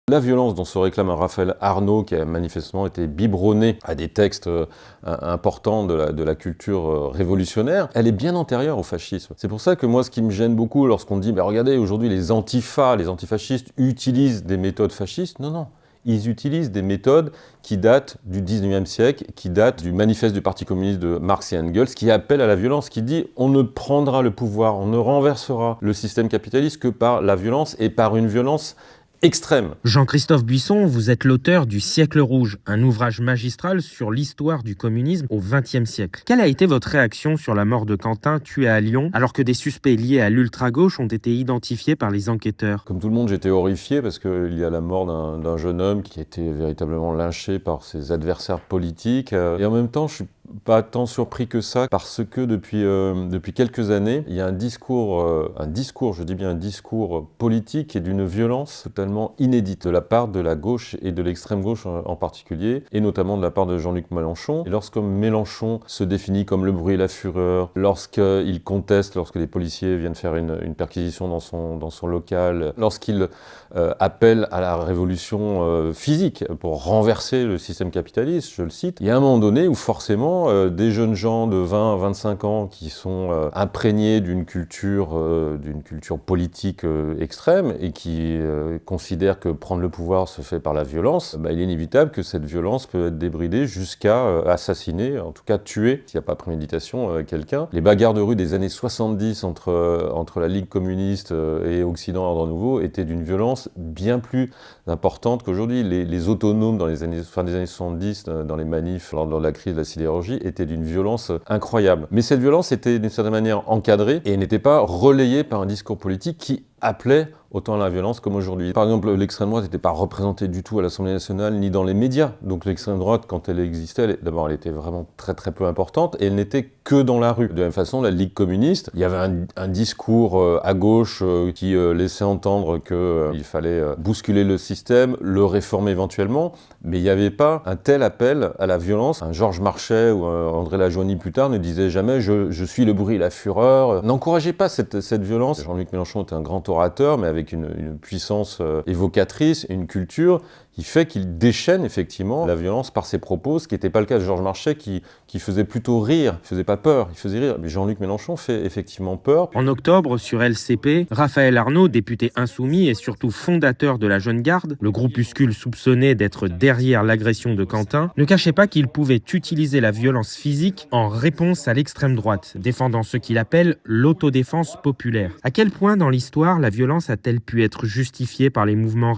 La violence dont se réclame un Raphaël Arnaud, qui a manifestement été biberonné à des textes importants de la culture révolutionnaire, elle est bien antérieure au fascisme. C'est pour ça que moi, ce qui me gêne beaucoup lorsqu'on dit « regardez, aujourd'hui, les antifascistes utilisent des méthodes fascistes », non. Ils utilisent des méthodes qui datent du 19e siècle, qui datent du manifeste du Parti communiste de Marx et Engels, qui appelle à la violence, qui dit « on ne prendra le pouvoir, on ne renversera le système capitaliste que par la violence et par une violence extrême ». Jean-Christophe Buisson, vous êtes l'auteur du Siècle rouge, un ouvrage magistral sur l'histoire du communisme au XXe siècle. Quelle a été votre réaction sur la mort de Quentin, tué à Lyon, alors que des suspects liés à l'ultra-gauche ont été identifiés par les enquêteurs? Comme tout le monde, j'étais horrifié parce qu'il y a la mort d'un jeune homme qui a été véritablement lynché par ses adversaires politiques. Et en même temps, je suis pas tant surpris que ça, parce que depuis quelques années, il y a un discours, je dis bien un discours politique et d'une violence totalement inédite de la part de la gauche et de l'extrême gauche en particulier, et notamment de la part de Jean-Luc Mélenchon. Et lorsque Mélenchon se définit comme le bruit et la fureur, lorsqu'il conteste, lorsque les policiers viennent faire une perquisition dans son local, lorsqu'il appelle à la révolution physique pour renverser le système capitaliste, je le cite, il y a un moment donné où forcément des jeunes gens de 20-25 ans qui sont imprégnés d'une culture politique extrême et qui considèrent que prendre le pouvoir se fait par la violence, il est inévitable que cette violence peut être débridée jusqu'à assassiner, en tout cas tuer, s'il n'y a pas préméditation, quelqu'un. Les bagarres de rue des années 70 entre la Ligue communiste et Occident Ordre Nouveau étaient d'une violence bien plus importante qu'aujourd'hui. Les autonomes fin des années 70, dans les manifs, lors de la crise de la sidérurgie, était d'une violence incroyable. Mais cette violence était d'une certaine manière encadrée et n'était pas relayée par un discours politique qui appelait autant à la violence comme aujourd'hui. Par exemple, l'extrême droite n'était pas représentée du tout à l'Assemblée nationale ni dans les médias. Donc l'extrême droite, quand elle existait, d'abord elle était vraiment très peu importante et elle n'était que dans la rue. De la même façon, la Ligue communiste, il y avait un discours à gauche qui laissait entendre qu'il fallait bousculer le système, le réformer éventuellement, mais il n'y avait pas un tel appel à la violence. Un Georges Marchais ou André Lajoigny plus tard ne disait jamais « je suis le bruit et la fureur ». N'encourageait pas cette violence. Jean-Luc Mélenchon était un grand orateur, mais avec une puissance évocatrice, une culture qui fait qu'il déchaîne effectivement la violence par ses propos, ce qui n'était pas le cas de Georges Marchais qui faisait plutôt rire, il faisait pas peur, il faisait rire. Mais Jean-Luc Mélenchon fait effectivement peur. En octobre, sur LCP, Raphaël Arnaud, député insoumis et surtout fondateur de la Jeune Garde, le groupuscule soupçonné d'être derrière l'agression de Quentin, ne cachait pas qu'il pouvait utiliser la violence physique en réponse à l'extrême droite, défendant ce qu'il appelle l'autodéfense populaire. À quel point dans l'histoire la violence a-t-elle pu être justifiée par les mouvements révolutionnaires ?